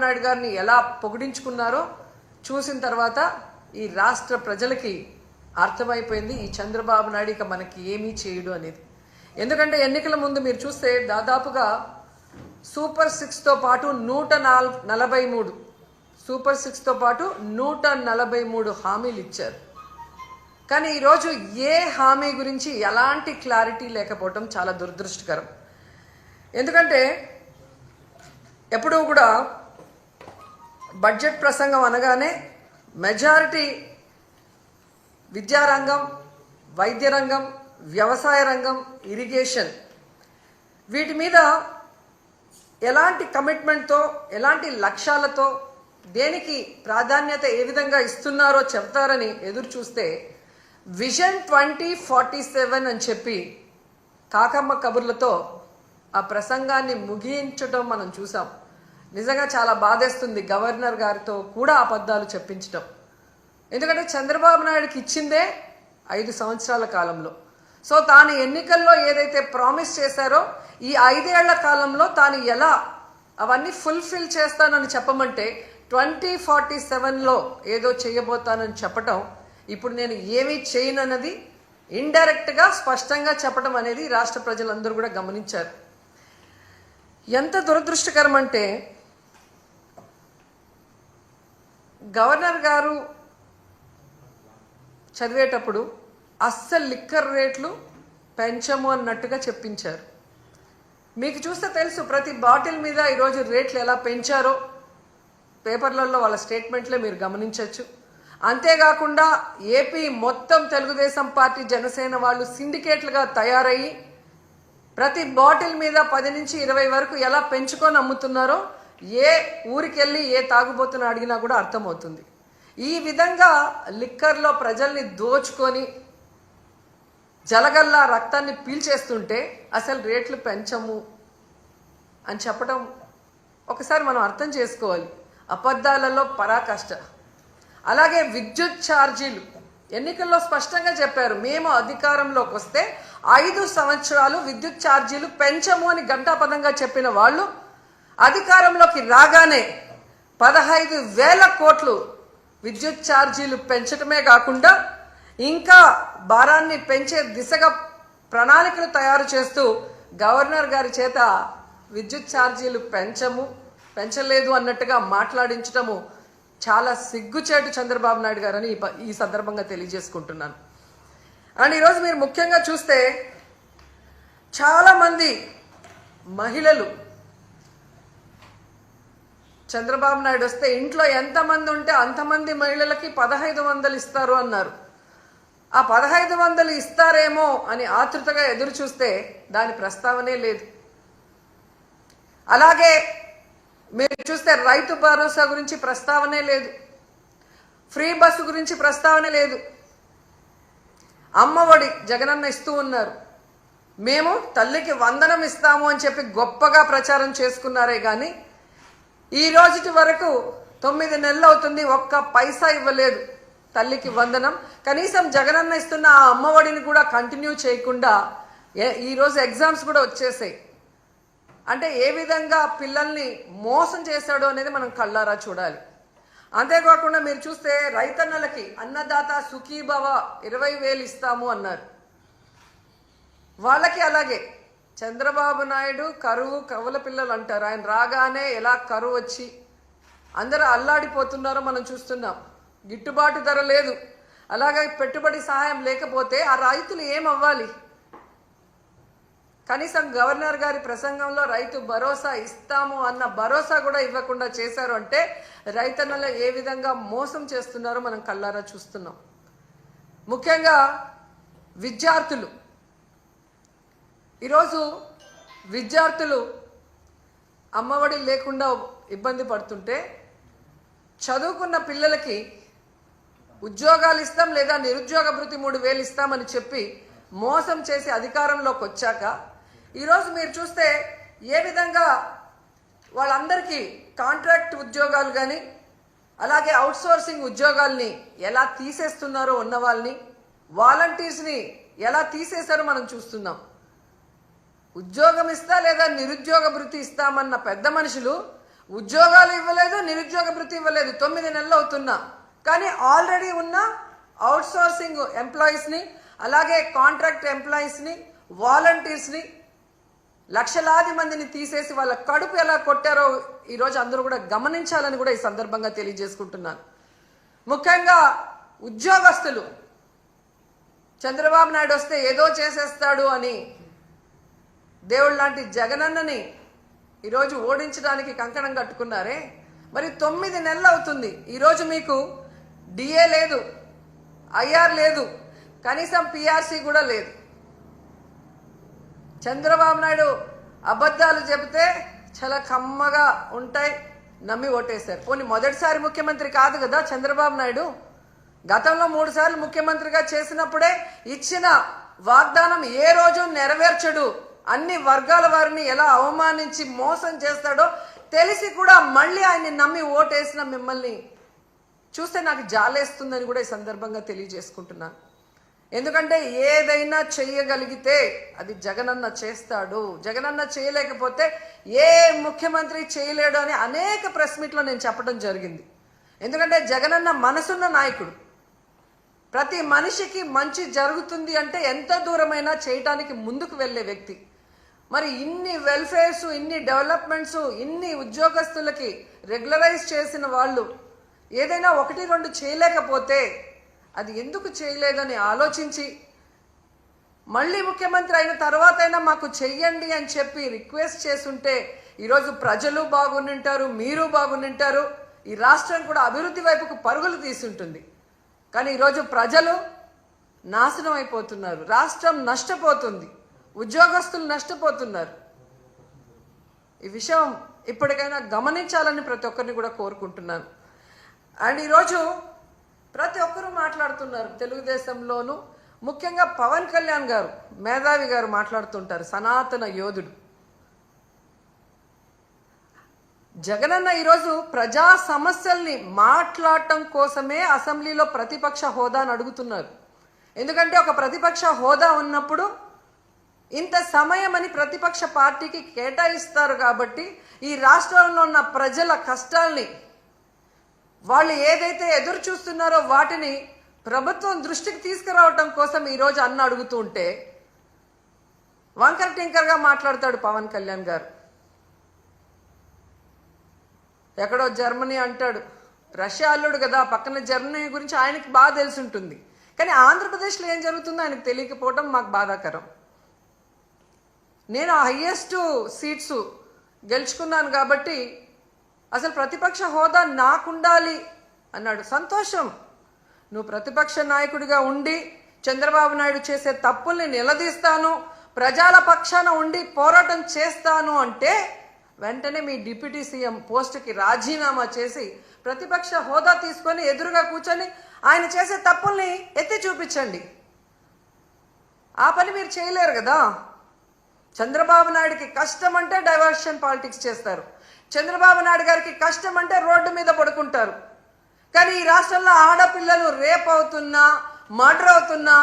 నాయుడు గారిని ఎలా పొగిడించుకున్నారో చూసిన తర్వాత ఈ రాష్ట్ర ప్రజలకి అర్థమైపోయింది ఈ చంద్రబాబు నాయుడు ఇక మనకి ఏమీ చేయడు అనేది. ఎందుకంటే ఎన్నికల ముందు మీరు చూస్తే దాదాపుగా సూపర్ 6తో పాటు 143 సూపర్ 6తో పాటు 143 హామీలు ఇచ్చారు. కానీ ఈరోజు ఏ హామీ గురించి ఎలాంటి క్లారిటీ లేకపోవటం చాలా దురదృష్టకరం. ఎందుకంటే ఎప్పుడూ కూడా బడ్జెట్ ప్రసంగం అనగానే మెజారిటీ విద్యారంగం, వైద్య రంగం, వ్యవసాయ రంగం, ఇరిగేషన్ వీటి మీద ఎలాంటి కమిట్మెంట్తో, ఎలాంటి లక్ష్యాలతో, దేనికి ప్రాధాన్యత ఏ విధంగా ఇస్తున్నారో చెప్తారని ఎదురు చూస్తే విజన్ 2047 అని చెప్పి కాకమ్మ కబుర్లతో ఆ ప్రసంగాన్ని ముగించడం మనం చూసాం. నిజంగా చాలా బాధేస్తుంది గవర్నర్ గారితో కూడా అబద్ధాలు చెప్పించడం. ఎందుకంటే చంద్రబాబు నాయుడుకి ఇచ్చిందే 5 సంవత్సరాల కాలంలో. సో తాను ఎన్నికల్లో ఏదైతే ప్రామిస్ చేశారో ఈ 5 ఏళ్ల కాలంలో తాను ఎలా అవన్నీ ఫుల్ఫిల్ చేస్తానని చెప్పమంటే 2047లో ఏదో చేయబోతానని చెప్పటం, ఇప్పుడు నేను ఏమీ చేయనన్నది ఇండైరెక్ట్గా స్పష్టంగా చెప్పడం అనేది రాష్ట్ర ప్రజలందరూ కూడా గమనించారు. ఎంత దురదృష్టకరం అంటే గవర్నర్ గారు చదివేటప్పుడు అస్సలు లిక్కర్ రేట్లు పెంచము అన్నట్టుగా చెప్పించారు. మీకు చూస్తే తెలుసు ప్రతి బాటిల్ మీద ఈరోజు రేట్లు ఎలా పెంచారో పేపర్లలో వాళ్ళ స్టేట్మెంట్లే మీరు గమనించవచ్చు. అంతేకాకుండా ఏపీ మొత్తం తెలుగుదేశం పార్టీ, జనసేన వాళ్ళు సిండికేట్లుగా తయారయ్యి ప్రతి బాటిల్ మీద 10 నుంచి 20 వరకు ఎలా పెంచుకొని అమ్ముతున్నారో ఏ ఊరికెళ్ళి ఏ తాగుబోతుని అడిగినా కూడా అర్థమవుతుంది. ఈ విధంగా లిక్కర్లో ప్రజల్ని దోచుకొని జలగల్లా రక్తాన్ని పీల్చేస్తుంటే అసలు రేట్లు పెంచము అని చెప్పడం ఒకసారి మనం అర్థం చేసుకోవాలి. అబద్ధాలలో పరాకాష్ట. అలాగే విద్యుత్ ఛార్జీలు ఎన్నికల్లో స్పష్టంగా చెప్పారు, మేము అధికారంలోకి వస్తే 5 సంవత్సరాలు విద్యుత్ ఛార్జీలు పెంచము అని ఘంటాపథంగా చెప్పిన వాళ్ళు అధికారంలోకి రాగానే 15,000 కోట్లు విద్యుత్ ఛార్జీలు పెంచడమే కాకుండా ఇంకా భారాన్ని పెంచే దిశగా ప్రణాళికలు తయారు చేస్తూ గవర్నర్ గారి చేత విద్యుత్ ఛార్జీలు పెంచలేదు అన్నట్టుగా మాట్లాడించటము చాలా సిగ్గుచేటు చంద్రబాబు నాయుడు గారని ఈ సందర్భంగా తెలియజేసుకుంటున్నాను. అండ్ ఈరోజు మీరు ముఖ్యంగా చూస్తే చాలామంది మహిళలు చంద్రబాబు నాయుడు వస్తే ఇంట్లో ఎంతమంది ఉంటే అంతమంది మహిళలకి 1500 ఇస్తారు అన్నారు. ఆ 1500 ఇస్తారేమో అని ఆతృతగా ఎదురు చూస్తే దాని ప్రస్తావనే లేదు. అలాగే మీరు చూస్తే రైతు భరోసా గురించి ప్రస్తావనే లేదు, ఫ్రీ బస్సు గురించి ప్రస్తావనే లేదు. అమ్మఒడి జగనన్న ఇస్తూ ఉన్నారు, మేము తల్లికి వందనం ఇస్తాము అని చెప్పి గొప్పగా ప్రచారం చేసుకున్నారే కానీ ఈ రోజుటి వరకు 9 నెలలు అవుతుంది, ఒక్క పైసా ఇవ్వలేదు తల్లికి వందనం. కనీసం జగనన్న ఇస్తున్న ఆ అమ్మఒడిని కూడా కంటిన్యూ చేయకుండా ఈరోజు ఎగ్జామ్స్ కూడా వచ్చేసాయి. అంటే ఏ విధంగా పిల్లల్ని మోసం చేశాడో అనేది మనం కళ్ళారా చూడాలి. అంతేకాకుండా మీరు చూస్తే రైతన్నలకి అన్నదాత సుఖీభవ 20,000 ఇస్తాము అన్నారు. వాళ్ళకి అలాగే చంద్రబాబు నాయుడు కరువు కవుల పిల్లలు అంటారు. ఆయన రాగానే ఎలా కరువు వచ్చి అందరూ అల్లాడిపోతున్నారో మనం చూస్తున్నాం. గిట్టుబాటు ధర లేదు, అలాగే పెట్టుబడి సహాయం లేకపోతే ఆ రైతులు ఏమవ్వాలి? కనీసం గవర్నర్ గారి ప్రసంగంలో రైతు భరోసా ఇస్తాము అన్న భరోసా కూడా ఇవ్వకుండా చేశారు అంటే రైతన్నలు ఏ విధంగా మోసం చేస్తున్నారో మనం కళ్ళారా చూస్తున్నాం. ముఖ్యంగా విద్యార్థులు, ఈరోజు విద్యార్థులు అమ్మఒడి లేకుండా ఇబ్బంది పడుతుంటే చదువుకున్న పిల్లలకి ఉద్యోగాలు ఇస్తాం లేదా నిరుద్యోగ భృతి 3,000 ఇస్తామని చెప్పి మోసం చేసి అధికారంలోకి వచ్చాక ఈరోజు మీరు చూస్తే ఏ విధంగా వాళ్ళందరికీ కాంట్రాక్ట్ ఉద్యోగాలు కానీ అలాగే అవుట్సోర్సింగ్ ఉద్యోగాల్ని ఎలా తీసేస్తున్నారో, ఉన్న వాళ్ళని వాలంటీర్స్ని ఎలా తీసేశారో మనం చూస్తున్నాం. ఉద్యోగం ఇస్తా లేదా నిరుద్యోగ భృతి ఇస్తామన్న పెద్ద మనుషులు ఉద్యోగాలు ఇవ్వలేదు, నిరుద్యోగ భృతి ఇవ్వలేదు. 9 నెలలు అవుతున్నా. కానీ ఆల్రెడీ ఉన్న అవుట్సోర్సింగ్ ఎంప్లాయీస్ని, అలాగే కాంట్రాక్ట్ ఎంప్లాయీస్ని, వాలంటీర్స్ని, లక్షలాది మందిని తీసేసి వాళ్ళ కడుపు ఎలా కొట్టారో ఈరోజు అందరూ కూడా గమనించాలని కూడా ఈ సందర్భంగా తెలియజేసుకుంటున్నాను. ముఖ్యంగా ఉద్యోగస్తులు చంద్రబాబు నాయుడు వస్తే ఏదో చేసేస్తాడు అని దేవుడు లాంటి జగనన్నని ఈరోజు ఓడించడానికి కంకణం కట్టుకున్నారే. మరి 9 నెలలు అవుతుంది. ఈరోజు మీకు డిఏ లేదు, ఐఆర్ లేదు, కనీసం పిఆర్సీ కూడా లేదు. చంద్రబాబు నాయుడు అబద్ధాలు చెబితే చాలా కమ్మగా ఉంటాయి, నమ్మి ఓటేశారు. పోనీ మొదటిసారి ముఖ్యమంత్రి కాదు కదా చంద్రబాబు నాయుడు. గతంలో 3 సార్లు ముఖ్యమంత్రిగా చేసినప్పుడే ఇచ్చిన వాగ్దానం ఏ రోజు నెరవేర్చడు, అన్ని వర్గాల వారిని ఎలా అవమానించి మోసం చేస్తాడో తెలిసి కూడా మళ్ళీ ఆయన్ని నమ్మి ఓటేసిన మిమ్మల్ని చూస్తే నాకు జాలేస్తుందని కూడా ఈ సందర్భంగా తెలియజేసుకుంటున్నాను. ఎందుకంటే ఏదైనా చెయ్యగలిగితే అది జగనన్న చేస్తాడు, జగనన్న చేయలేకపోతే ఏ ముఖ్యమంత్రి చేయలేడు అని అనేక ప్రెస్ మీట్లో నేను చెప్పడం జరిగింది. ఎందుకంటే జగనన్న మనసున్న నాయకుడు. ప్రతి మనిషికి మంచి జరుగుతుంది అంటే ఎంత దూరమైనా చేయటానికి ముందుకు వెళ్ళే వ్యక్తి. మరి ఇన్ని వెల్ఫేర్స్, ఇన్ని డెవలప్మెంట్స్, ఇన్ని ఉద్యోగస్తులకి రెగ్యులరైజ్ చేసిన వాళ్ళు ఏదైనా 1-2 చేయలేకపోతే అది ఎందుకు చేయలేదని ఆలోచించి మళ్ళీ ముఖ్యమంత్రి అయిన తర్వాతైనా మాకు చెయ్యండి అని చెప్పి రిక్వెస్ట్ చేసుంటే ఈరోజు ప్రజలు బాగుంటారు, మీరు బాగుంటారు, ఈ రాష్ట్రం కూడా అభివృద్ధి వైపుకు పరుగులు తీసుంటుంది. కానీ ఈరోజు ప్రజలు నాశనం అయిపోతున్నారు, రాష్ట్రం నష్టపోతుంది, ఉద్యోగస్తులు నష్టపోతున్నారు. ఈ విషయం ఇప్పటికైనా గమనించాలని ప్రతి ఒక్కరిని కూడా కోరుకుంటున్నాను. అండ్ ఈరోజు ప్రతి ఒక్కరూ మాట్లాడుతున్నారు తెలుగుదేశంలోనూ, ముఖ్యంగా పవన్ కళ్యాణ్ గారు, మేధావి గారు మాట్లాడుతుంటారు, సనాతన యోధుడు. జగనన్న ఈరోజు ప్రజా సమస్యల్ని మాట్లాడటం కోసమే అసెంబ్లీలో ప్రతిపక్ష హోదాను అడుగుతున్నారు. ఎందుకంటే ఒక ప్రతిపక్ష హోదా ఉన్నప్పుడు ఇంత సమయం అని ప్రతిపక్ష పార్టీకి కేటాయిస్తారు. కాబట్టి ఈ రాష్ట్రంలో ఉన్న ప్రజల కష్టాల్ని, వాళ్ళు ఏదైతే ఎదురు చూస్తున్నారో వాటిని ప్రభుత్వం దృష్టికి తీసుకురావటం కోసం ఈరోజు అన్న అడుగుతూ ఉంటే వంకర టింకర్గా మాట్లాడతాడు పవన్ కళ్యాణ్ గారు. ఎక్కడో జర్మనీ అంటాడు, రష్యా అల్లుడు కదా, పక్కన జర్మనీ గురించి ఆయనకి బాగా తెలిసి ఉంటుంది. కానీ ఆంధ్రప్రదేశ్లో ఏం జరుగుతుందో ఆయనకు తెలియకపోవడం మాకు బాధాకరం. నేను హైయెస్ట్ సీట్స్ గెలుచుకున్నాను కాబట్టి అసలు ప్రతిపక్ష హోదా నాకుండాలి అన్నాడు. సంతోషం, నువ్వు ప్రతిపక్ష నాయకుడిగా ఉండి చంద్రబాబు నాయుడు చేసే తప్పుల్ని నిలదీస్తాను, ప్రజల పక్షాన ఉండి పోరాటం చేస్తాను అంటే వెంటనే మీ డిప్యూటీ సీఎం పోస్టుకి రాజీనామా చేసి ప్రతిపక్ష హోదా తీసుకొని ఎదురుగా కూర్చొని ఆయన చేసే తప్పుల్ని ఎత్తి చూపించండి. ఆ పని మీరు చేయలేరు కదా. చంద్రబాబు నాయుడికి కష్టం అంటే డైవర్షన్ పాలిటిక్స్ చేస్తారు, చంద్రబాబు నాయుడు గారికి కష్టం అంటే రోడ్డు మీద పడుకుంటారు. కానీ ఈ రాష్ట్రంలో ఆడపిల్లలు రేప్ అవుతున్నా, మర్డర్ అవుతున్నా,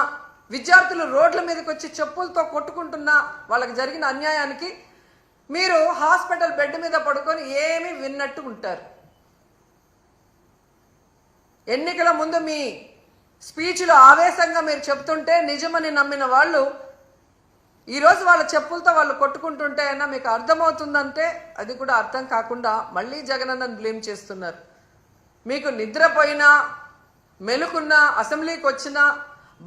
విద్యార్థులు రోడ్ల మీదకి వచ్చి చెప్పులతో కొట్టుకుంటున్నా, వాళ్ళకి జరిగిన అన్యాయానికి మీరు హాస్పిటల్ బెడ్ మీద పడుకొని ఏమీ విన్నట్టు ఉంటారు. ఎన్నికల ముందు మీ స్పీచ్లో ఆవేశంగా మీరు చెప్తుంటే నిజమని నమ్మిన వాళ్ళు ఈరోజు వాళ్ళ చెప్పులతో వాళ్ళు కొట్టుకుంటుంటే అయినా మీకు అర్థమవుతుందంటే అది కూడా అర్థం కాకుండా మళ్ళీ జగనన్నను బ్లేమ్ చేస్తున్నారు. మీకు నిద్రపోయినా, మెలుకున్నా, అసెంబ్లీకి వచ్చినా,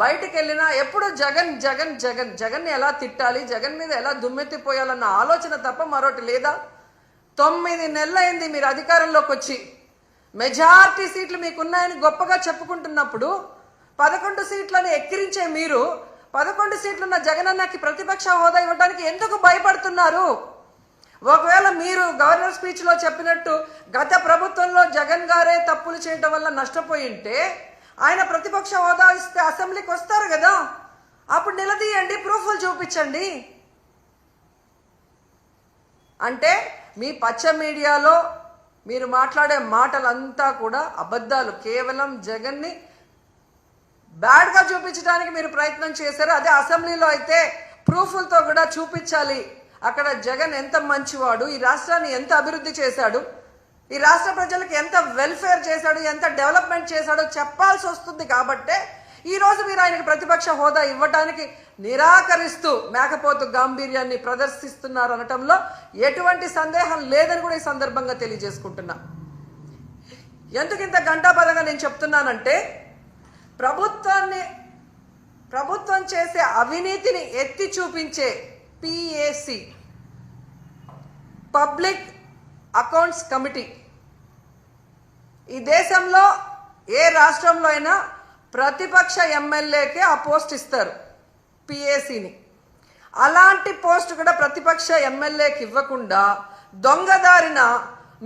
బయటికి వెళ్ళినా ఎప్పుడు జగన్ జగన్ జగన్ జగన్ని ఎలా తిట్టాలి, జగన్ మీద ఎలా దుమ్మెత్తిపోయాలన్న ఆలోచన తప్ప మరొకటి లేదా? 9 నెలలైంది మీరు అధికారంలోకి వచ్చి. మెజారిటీ సీట్లు మీకున్నాయని గొప్పగా చెప్పుకుంటున్నప్పుడు 11 సీట్లను ఎక్కిరించే మీరు 11 సీట్లున్న జగనన్నకి ప్రతిపక్ష హోదా ఇవ్వడానికి ఎందుకు భయపడుతున్నారు? ఒకవేళ మీరు గవర్నర్ స్పీచ్లో చెప్పినట్టు గత ప్రభుత్వంలో జగన్ గారే తప్పులు చేయడం వల్ల నష్టపోయి ఉంటే ఆయన ప్రతిపక్ష హోదా ఇస్తే అసెంబ్లీకి వస్తారు కదా, అప్పుడు నిలదీయండి, ప్రూఫ్లు చూపించండి. అంటే మీ పచ్చ మీడియాలో మీరు మాట్లాడే మాటలంతా కూడా అబద్ధాలు, కేవలం జగన్ని బ్యాడ్గా చూపించడానికి మీరు ప్రయత్నం చేశారు. అదే అసెంబ్లీలో అయితే ప్రూఫ్లతో కూడా చూపించాలి, అక్కడ జగన్ ఎంత మంచివాడు, ఈ రాష్ట్రాన్ని ఎంత అభివృద్ధి చేశాడు, ఈ రాష్ట్ర ప్రజలకు ఎంత వెల్ఫేర్ చేశాడు, ఎంత డెవలప్మెంట్ చేశాడో చెప్పాల్సి వస్తుంది. కాబట్టే ఈరోజు మీరు ఆయనకి ప్రతిపక్ష హోదా ఇవ్వటానికి నిరాకరిస్తూ మేకపోతు గాంభీర్యాన్ని ప్రదర్శిస్తున్నారు అనటంలో ఎటువంటి సందేహం లేదని కూడా ఈ సందర్భంగా తెలియజేసుకుంటున్నా. ఎందుకు ఇంత గంటాపదంగా నేను చెప్తున్నానంటే, ప్రభుత్వం చేసే అవినీతిని ఎత్తి చూపించే పిఏసి, పబ్లిక్ అకౌంట్స్ కమిటీ, ఈ దేశంలో ఏ రాష్ట్రంలో అయినా ప్రతిపక్ష ఎమ్మెల్యేకే ఆ పోస్ట్ ఇస్తారు, పిఏసిని. అలాంటి పోస్ట్ కూడా ప్రతిపక్ష ఎమ్మెల్యేకి ఇవ్వకుండా దొంగదారిన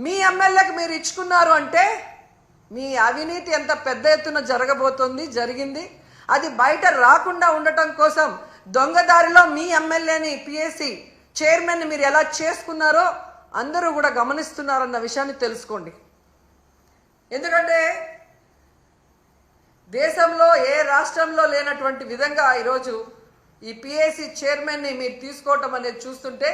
మీ ఎమ్మెల్యేకి మీరు ఇచ్చుకున్నారు అంటే మీ అవినీతి ఎంత పెద్ద ఎత్తున జరిగింది. అది బయట రాకుండా ఉండటం కోసం దొంగదారిలో మీ ఎమ్మెల్యేని, పిఏసి చైర్మన్ని మీరు ఎలా చేసుకున్నారో అందరూ కూడా గమనిస్తున్నారన్న విషయాన్ని తెలుసుకోండి. ఎందుకంటే దేశంలో ఏ రాష్ట్రంలో లేనటువంటి విధంగా ఈరోజు ఈ పిఏసి చైర్మన్ని మీరు తీసుకోవటం అనేది చూస్తుంటే,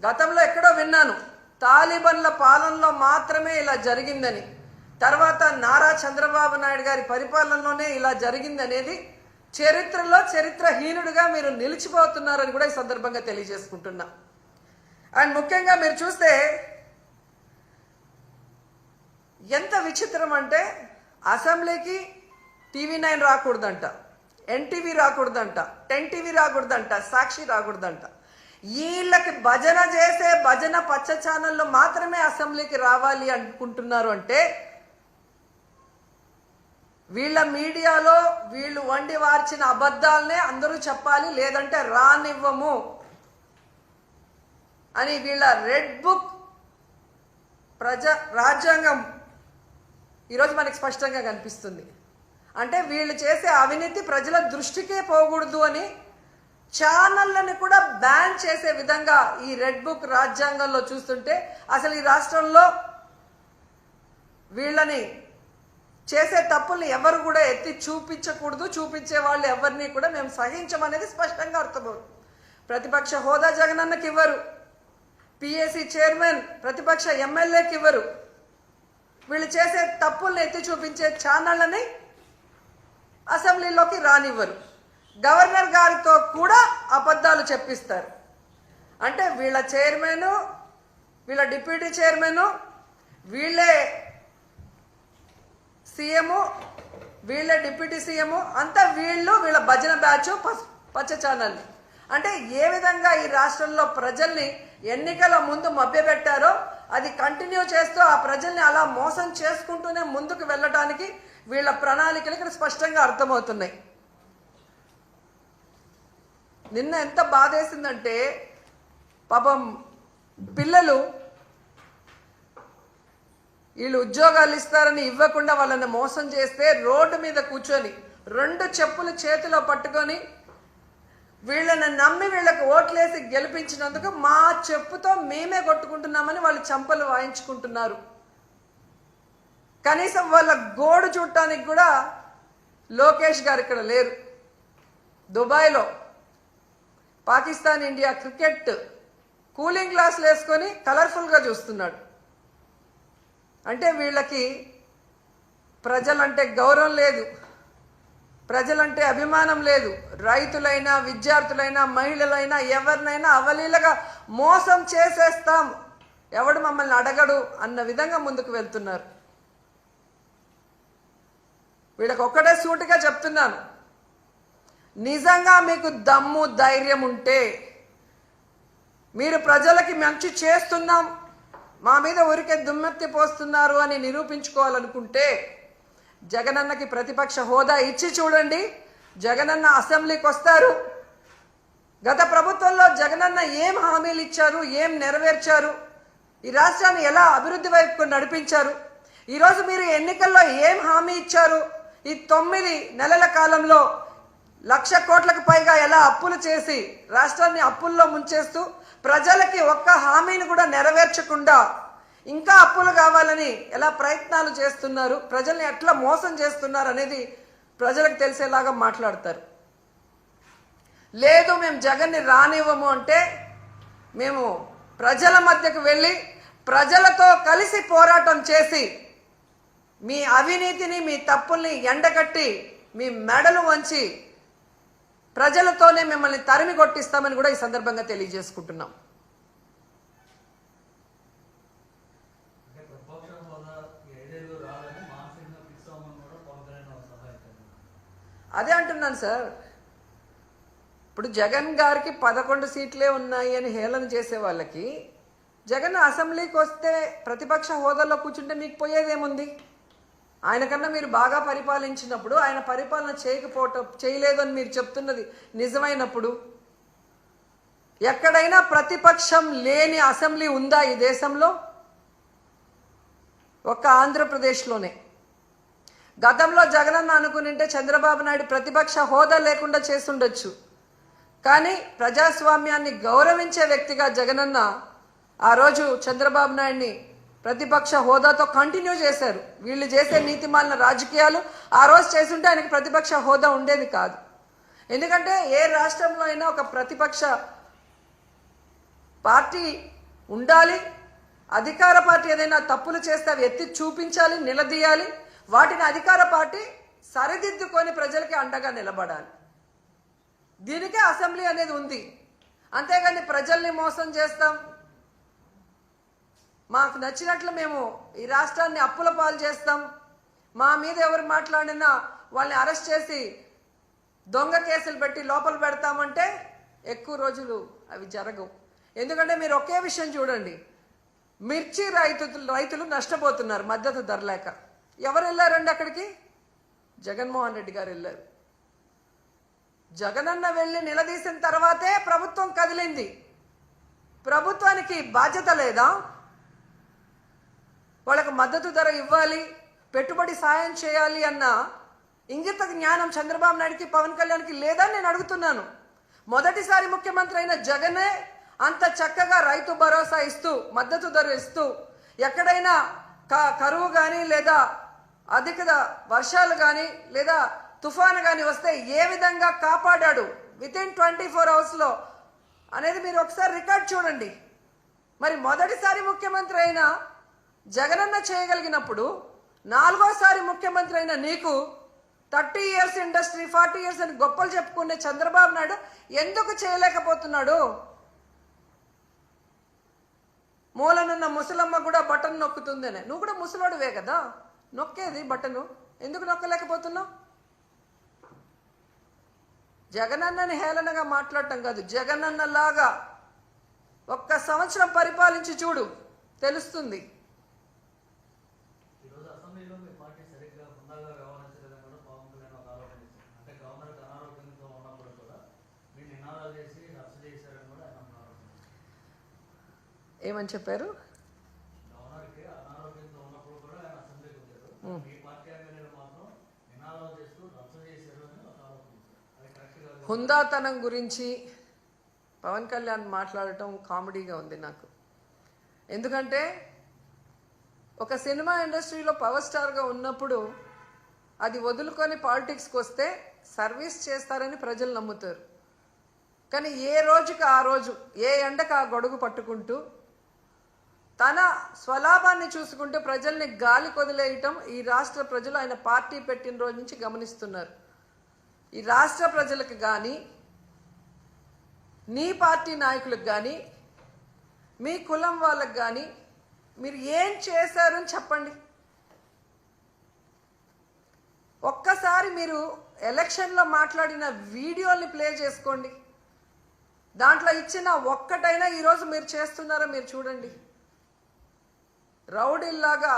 గతంలో ఎక్కడో విన్నాను తాలిబన్ల పాలనలో మాత్రమే ఇలా జరిగిందని, తర్వాత నారా చంద్రబాబు నాయుడు గారి పరిపాలనలోనే ఇలా జరిగింది అనేది చరిత్రలో చరిత్రహీనుడిగా మీరు నిలిచిపోతున్నారని కూడా ఈ సందర్భంగా తెలియజేసుకుంటున్నా. అండ్ ముఖ్యంగా మీరు చూస్తే ఎంత విచిత్రం అంటే, అసెంబ్లీకి TV9 రాకూడదంట, NTV రాకూడదంట, 10TV రాకూడదంట, సాక్షి రాకూడదంట. వీళ్ళకి భజన చేసే భజన పచ్చ ఛానళ్ళు మాత్రమే అసెంబ్లీకి రావాలి అనుకుంటున్నారు అంటే, వీళ్ళ మీడియాలో వీళ్ళు వండి వార్చిన అబద్ధాలనే అందరూ చెప్పాలి, లేదంటే రానివ్వము అని వీళ్ళ రెడ్ బుక్ రాజ్యాంగం ఈరోజు మనకి స్పష్టంగా కనిపిస్తుంది. అంటే వీళ్ళు చేసే అవినీతి ప్రజల దృష్టికే పోకూడదు అని ఛానళ్ళని కూడా బ్యాన్ చేసే విధంగా ఈ రెడ్ బుక్ రాజ్యాంగంలో చూస్తుంటే, అసలు ఈ రాష్ట్రంలో వీళ్ళని చేసే తప్పుల్ని ఎవరు కూడా ఎత్తి చూపించకూడదు, చూపించే వాళ్ళు ఎవరిని కూడా మేము సహించమనేది స్పష్టంగా అర్థమవుతుంది. ప్రతిపక్ష హోదా జగనన్నకి ఇవ్వరు, పిఏసి చైర్మన్ ప్రతిపక్ష ఎమ్మెల్యేకి ఇవ్వరు, వీళ్ళు చేసే తప్పుల్ని ఎత్తి చూపించే ఛానళ్ళని అసెంబ్లీలోకి రానివ్వరు, గవర్నర్ గారితో కూడా అబద్ధాలు చెప్పిస్తారు. అంటే వీళ్ళ చైర్మన్, వీళ్ళ డిప్యూటీ చైర్మన్, వీళ్ళే సీఎం, వీళ్ళే డిప్యూటీ సీఎం, అంతా వీళ్ళ భజన బ్యాచ్ పచ్చ ఛానల్. అంటే ఏ విధంగా ఈ రాష్ట్రంలో ప్రజల్ని ఎన్నికల ముందు మభ్యపెట్టారో అది కంటిన్యూ చేస్తూ ఆ ప్రజల్ని అలా మోసం చేసుకుంటూనే ముందుకు వెళ్ళటానికి వీళ్ళ ప్రణాళికలు ఇక్కడ స్పష్టంగా అర్థమవుతున్నాయి. నిన్న ఎంత బాధేసిందంటే, పాపం పిల్లలు వీళ్ళు ఉద్యోగాలు ఇస్తారని ఇవ్వకుండా వాళ్ళని మోసం చేస్తే రోడ్డు మీద కూర్చొని 2 చెప్పులు చేతిలో పట్టుకొని వీళ్ళని నమ్మి వీళ్ళకి ఓట్లేసి గెలిపించినందుకు మా చెప్పుతో మేమే కొట్టుకుంటున్నామని వాళ్ళు చంపలు వాయించుకుంటున్నారు. కనీసం వాళ్ళ గోడు చూడటానికి కూడా లోకేష్ గారు ఇక్కడ లేరు. దుబాయ్లో పాకిస్తాన్ ఇండియా క్రికెట్ కూలింగ్ గ్లాసులు వేసుకొని కలర్ఫుల్గా చూస్తున్నాడు. అంటే వీళ్ళకి ప్రజలంటే గౌరవం లేదు, ప్రజలంటే అభిమానం లేదు. రైతులైనా, విద్యార్థులైనా, మహిళలైనా ఎవరినైనా అవలీలగా మోసం చేసేస్తాం, ఎవడు మమ్మల్ని అడగడు అన్న విధంగా ముందుకు వెళ్తున్నారు. వీళ్ళకి ఒక్కటే సూటిగా చెప్తున్నాను, నిజంగా మీకు దమ్ము ధైర్యం ఉంటే, మీరు ప్రజలకి మంచి చేస్తున్నాం, మా మీద ఊరికే దుమ్మెత్తి పోస్తున్నారు అని నిరూపించుకోవాలనుకుంటే జగనన్నకి ప్రతిపక్ష హోదా ఇచ్చి చూడండి. జగనన్న అసెంబ్లీకి వస్తారు. గత ప్రభుత్వంలో జగనన్న ఏం హామీలు ఇచ్చారు, ఏం నెరవేర్చారు, ఈ రాష్ట్రాన్ని ఎలా అభివృద్ధి వైపుకు నడిపించారు, ఈరోజు మీరు ఎన్నికల్లో ఏం హామీ ఇచ్చారు, ఈ 9 నెలల కాలంలో 1,00,000 కోట్లకు పైగా ఎలా అప్పులు చేసి రాష్ట్రాన్ని అప్పుల్లో ముంచేస్తూ ప్రజలకి ఒక్క హామీని కూడా నెరవేర్చకుండా ఇంకా అప్పులు కావాలని ఎలా ప్రయత్నాలు చేస్తున్నారు, ప్రజల్ని ఎట్లా మోసం చేస్తున్నారు అనేది ప్రజలకు తెలిసేలాగా మాట్లాడతారు. లేదు మేము జగన్ని రానివ్వము అంటే మేము ప్రజల మధ్యకు వెళ్ళి ప్రజలతో కలిసి పోరాటం చేసి మీ అవినీతిని, మీ తప్పుల్ని ఎండగట్టి, మీ మెడలు వంచి ప్రజలతోనే మిమ్మల్ని తరిమి కొట్టిస్తామని కూడా ఈ సందర్భంగా తెలియజేసుకుంటున్నాం. అదే అంటున్నాను సార్. ఇప్పుడు జగన్ గారికి 11 సీట్లే ఉన్నాయి అని హేళన చేసే వాళ్ళకి, జగన్ అసెంబ్లీకి వస్తే ప్రతిపక్ష హోదాలో కూర్చుంటే మీకు పోయేదేముంది? ఆయన కన్నా మీరు బాగా పరిపాలించినప్పుడు, ఆయన పరిపాలన చేయలేదు అని మీరు చెప్తున్నది నిజమైనప్పుడు, ఎక్కడైనా ప్రతిపక్షం లేని అసెంబ్లీ ఉందా ఈ దేశంలో? ఒక్క ఆంధ్రప్రదేశ్లోనే. గతంలో జగనన్న అనుకునింటే చంద్రబాబు నాయుడు ప్రతిపక్ష హోదా లేకుండా చేసుండొచ్చు. కానీ ప్రజాస్వామ్యాన్ని గౌరవించే వ్యక్తిగా జగనన్న ఆ రోజు చంద్రబాబు నాయుడిని ప్రతిపక్ష హోదాతో కంటిన్యూ చేశారు. వీళ్ళు చేసే నీతిమాలిన రాజకీయాలు ఆ రోజు చేసుంటే ఆయనకి ప్రతిపక్ష హోదా ఉండేది కాదు. ఎందుకంటే ఏ రాష్ట్రంలో అయినా ఒక ప్రతిపక్ష పార్టీ ఉండాలి. అధికార పార్టీ ఏదైనా తప్పులు చేస్తే అవి ఎత్తి చూపించాలి, నిలదీయాలి. వాటిని అధికార పార్టీ సరిదిద్దుకొని ప్రజలకి అండగా నిలబడాలి. దీనికే అసెంబ్లీ అనేది ఉంది. అంతేగాని ప్రజల్ని మోసం చేస్తాం, మాకు నచ్చినట్లు మేము ఈ రాష్ట్రాన్ని అప్పుల పాలు చేస్తాం, మా మీద ఎవరు మాట్లాడినా వాళ్ళని అరెస్ట్ చేసి దొంగ కేసులు పెట్టి లోపల పెడతామంటే ఎక్కువ రోజులు అవి జరగవు. ఎందుకంటే మీరు ఒకే విషయం చూడండి, మిర్చి రైతులు నష్టపోతున్నారు మద్దతు ధర లేక. ఎవరు వెళ్ళారండి అక్కడికి? జగన్మోహన్ రెడ్డి గారు వెళ్ళారు. జగనన్న వెళ్ళి నిలదీసిన తర్వాతే ప్రభుత్వం కదిలింది. ప్రభుత్వానికి బాధ్యత లేదా? వాళ్ళకు మద్దతు ధర ఇవ్వాలి, పెట్టుబడి సాయం చేయాలి అన్న ఇంగిత జ్ఞానం చంద్రబాబు నాయుడికి, పవన్ కళ్యాణ్కి లేదా నేను అడుగుతున్నాను. మొదటిసారి ముఖ్యమంత్రి అయిన జగనే అంత చక్కగా రైతు భరోసా ఇస్తూ, మద్దతు ధర ఇస్తూ, ఎక్కడైనా కరువు కానీ లేదా అధిక వర్షాలు కానీ లేదా తుఫాను కానీ వస్తే ఏ విధంగా కాపాడాడు వితిన్ 24 అవర్స్లో అనేది మీరు ఒకసారి రికార్డ్ చూడండి. మరి మొదటిసారి ముఖ్యమంత్రి అయిన జగనన్న చేయగలిగినప్పుడు, 4వసారి ముఖ్యమంత్రి అయిన నీకు 30 ఇయర్స్ ఇండస్ట్రీ, 40 ఇయర్స్ అని గొప్పలు చెప్పుకునే చంద్రబాబు నాయుడు ఎందుకు చేయలేకపోతున్నాడు? మూలనున్న ముసలమ్మ కూడా బటన్ నొక్కుతుందనే. నువ్వు కూడా ముసలోడువే కదా, నొక్కేది బటను, ఎందుకు నొక్కలేకపోతున్నావు? జగనన్నని హేళనగా మాట్లాడటం కాదు, జగనన్నలాగా 1 సంవత్సరం పరిపాలించి చూడు, తెలుస్తుంది. ఏమని చెప్పారు? హుందాతనం గురించి పవన్ కళ్యాణ్ మాట్లాడటం కామెడీగా ఉంది నాకు. ఎందుకంటే ఒక సినిమా ఇండస్ట్రీలో పవర్ స్టార్గా ఉన్నప్పుడు అది వదులుకొని పాలిటిక్స్కి వస్తే సర్వీస్ చేస్తారని ప్రజలు నమ్ముతారు. కానీ ఏ రోజుకి ఆ రోజు, ఏ ఎండకు ఆ గొడుగు పట్టుకుంటూ తన స్వలాభాన్ని చూసుకుంటూ ప్రజల్ని గాలి కొదిలేయటం ఈ రాష్ట్ర ప్రజలు ఆయన పార్టీ పెట్టిన రోజు నుంచి గమనిస్తున్నారు. ఈ రాష్ట్ర ప్రజలకు కానీ, నీ పార్టీ నాయకులకు కానీ, మీ కులం వాళ్ళకు కానీ మీరు ఏం చేశారని చెప్పండి. ఒక్కసారి మీరు ఎలక్షన్లో మాట్లాడిన వీడియోని ప్లే చేసుకోండి. దాంట్లో ఇచ్చిన ఒక్కటైనా ఈరోజు మీరు చేస్తున్నారో మీరు చూడండి. రౌడీల్లాగా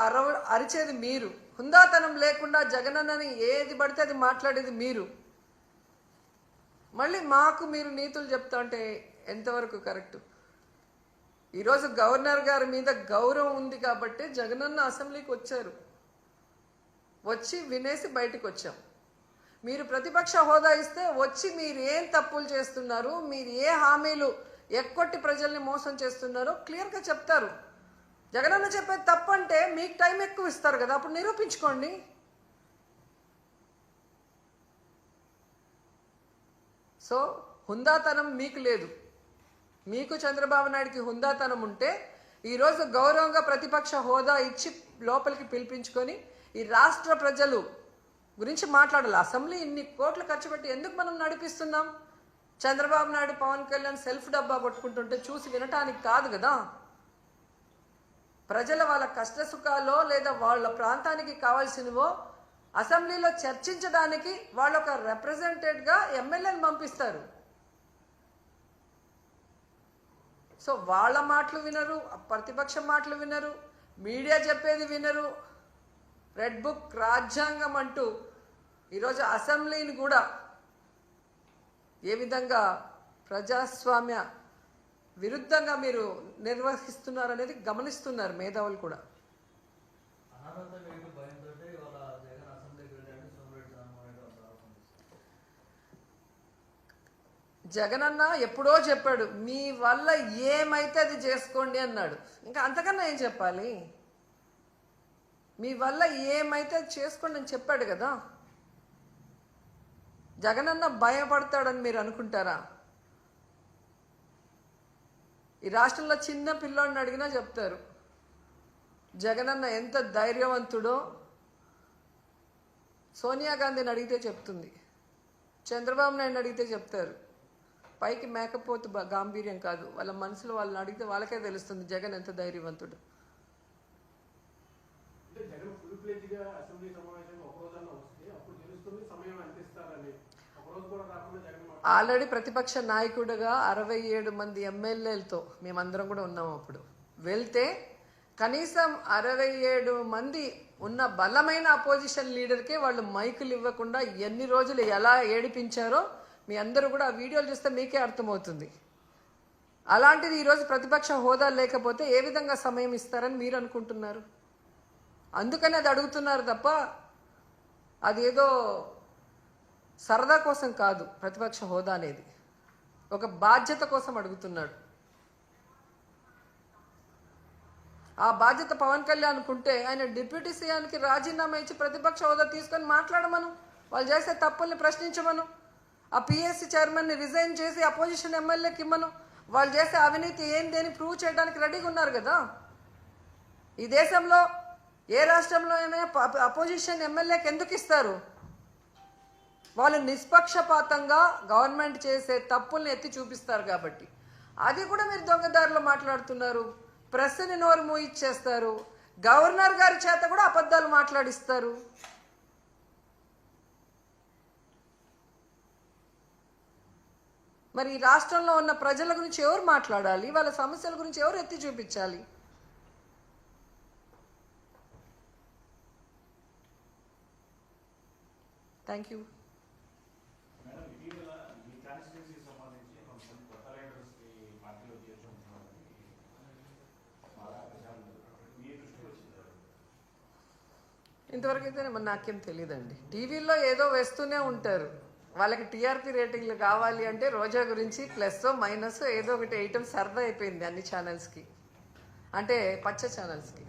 అరిచేది మీరు, హుందాతనం లేకుండా జగనన్నని ఏది పడితే అది మాట్లాడేది మీరు. మళ్ళీ మాకు మీరు నీతులు చెప్తా అంటే ఎంతవరకు కరెక్టు? ఈరోజు గవర్నర్ గారి మీద గౌరవం ఉంది కాబట్టి జగనన్న అసెంబ్లీకి వచ్చారు, వచ్చి వినేసి బయటకు వచ్చాం. మీరు ప్రతిపక్ష హోదా ఇస్తే వచ్చి మీరు ఏం తప్పులు చేస్తున్నారు, మీరు ఏ హామీలు ఎక్కొట్టి ప్రజల్ని మోసం చేస్తున్నారో క్లియర్గా చెప్తారు. జగనన్న చెప్పేది తప్పంటే మీకు టైం ఎక్కువ ఇస్తారు కదా, అప్పుడు నిరూపించుకోండి. సో హుందాతనం మీకు లేదు. మీకు చంద్రబాబు నాయుడికి హుందాతనం ఉంటే ఈరోజు గౌరవంగా ప్రతిపక్ష హోదా ఇచ్చి లోపలికి పిలిపించుకొని ఈ రాష్ట్ర ప్రజలు గురించి మాట్లాడాలి. అసెంబ్లీ ఇన్ని కోట్లు ఖర్చు పెట్టి ఎందుకు మనం నడిపిస్తున్నాం? చంద్రబాబు నాయుడు, పవన్ కళ్యాణ్ సెల్ఫ్ డబ్బా కొట్టుకుంటుంటే చూసి వినటానికి కాదు కదా. ప్రజల వాళ్ళ కష్ట సుఖాలో లేదా వాళ్ళ ప్రాంతానికి కావాల్సినవో అసెంబ్లీలో చర్చించడానికి వాళ్ళు ఒక రిప్రజెంటేటివ్గా ఎమ్మెల్యేని పంపిస్తారు. సో వాళ్ళ మాటలు వినరు, ప్రతిపక్షం మాటలు వినరు, మీడియా చెప్పేది వినరు. రెడ్ బుక్ రాజ్యాంగం అంటూ ఈరోజు అసెంబ్లీని కూడా ఏ విధంగా ప్రజాస్వామ్య విరుద్ధంగా మీరు నిర్వహిస్తున్నారనేది గమనిస్తున్నారు మేధావులు కూడా. జగనన్న ఎప్పుడో చెప్పాడు, మీ వల్ల ఏమైతే అది చేసుకోండి అన్నాడు. ఇంకా అంతకన్నా ఏం చెప్పాలి? మీ వల్ల ఏమైతే అది చేసుకోండి అని చెప్పాడు కదా. జగనన్న భయపడతాడని మీరు అనుకుంటారా? ఈ రాష్ట్రంలో చిన్న పిల్లోడిని అడిగినా చెప్తారు జగనన్న ఎంత ధైర్యవంతుడో. సోనియా గాంధీని అడిగితే చెప్తుంది, చంద్రబాబు నాయుడు అడిగితే చెప్తారు. పైకి మేకపోతు గాంభీర్యం కాదు, వాళ్ళ మనసులో వాళ్ళని అడిగితే వాళ్ళకే తెలుస్తుంది జగన్ ఎంత ధైర్యవంతుడు. ఆల్రెడీ ప్రతిపక్ష నాయకుడిగా 67 మంది ఎమ్మెల్యేలతో మేమందరం కూడా ఉన్నాం. అప్పుడు వెళ్తే కనీసం 67 మంది ఉన్న బలమైన అపోజిషన్ లీడర్కే వాళ్ళు మైకులు ఇవ్వకుండా ఎన్ని రోజులు ఎలా ఏడిపించారో మీ అందరూ కూడా ఆ వీడియోలు చూస్తే మీకే అర్థమవుతుంది. అలాంటిది ఈరోజు ప్రతిపక్ష హోదా లేకపోతే ఏ విధంగా సమయం ఇస్తారని మీరు అనుకుంటున్నారు? అందుకని అది అడుగుతున్నారు తప్ప అదేదో సరదా కోసం కాదు. ప్రతిపక్ష హోదా అనేది ఒక బాధ్యత కోసం అడుగుతున్నాడు. ఆ బాధ్యత పవన్ కళ్యాణ్ అనుకుంటే ఆయన డిప్యూటీ సీఎంకి రాజీనామా ఇచ్చి ప్రతిపక్ష హోదా తీసుకొని మాట్లాడమను, వాళ్ళు చేసే తప్పుల్ని ప్రశ్నించమను. ఆ పిఎస్సి చైర్మన్ని రిజైన్ చేసి అపోజిషన్ ఎమ్మెల్యేకి ఇమ్మను. వాళ్ళు చేసే అవినీతి ఏంటి అని ప్రూవ్ చేయడానికి రెడీగా ఉన్నారు కదా. ఈ దేశంలో ఏ రాష్ట్రంలో అయినా అపోజిషన్ ఎమ్మెల్యేకి ఎందుకు ఇస్తారు? వాళ్ళు నిష్పక్షపాతంగా గవర్నమెంట్ చేసే తప్పుల్ని ఎత్తి చూపిస్తారు కాబట్టి. అది కూడా మీరు దొంగదారిలో మాట్లాడుతున్నారు. ప్రెస్ని నోరు మూయిచ్చేస్తారు. గవర్నర్ గారి చేత కూడా అబద్ధాలు మాట్లాడిస్తారు. మరి ఈ రాష్ట్రంలో ఉన్న ప్రజల గురించి ఎవరు మాట్లాడాలి? వాళ్ళ సమస్యల గురించి ఎవరు ఎత్తి చూపించాలి? Thank you. ఇంతవరకు అయితే నాకేం తెలియదండి. టీవీలో ఏదో వేస్తూనే ఉంటారు. వాళ్ళకి టీఆర్పీ రేటింగ్లు కావాలి అంటే రోజా గురించి ప్లస్ మైనస్ ఏదో ఒకటి వేయటం సరదా అయిపోయింది అన్ని ఛానల్స్కి, అంటే పచ్చ ఛానల్స్కి.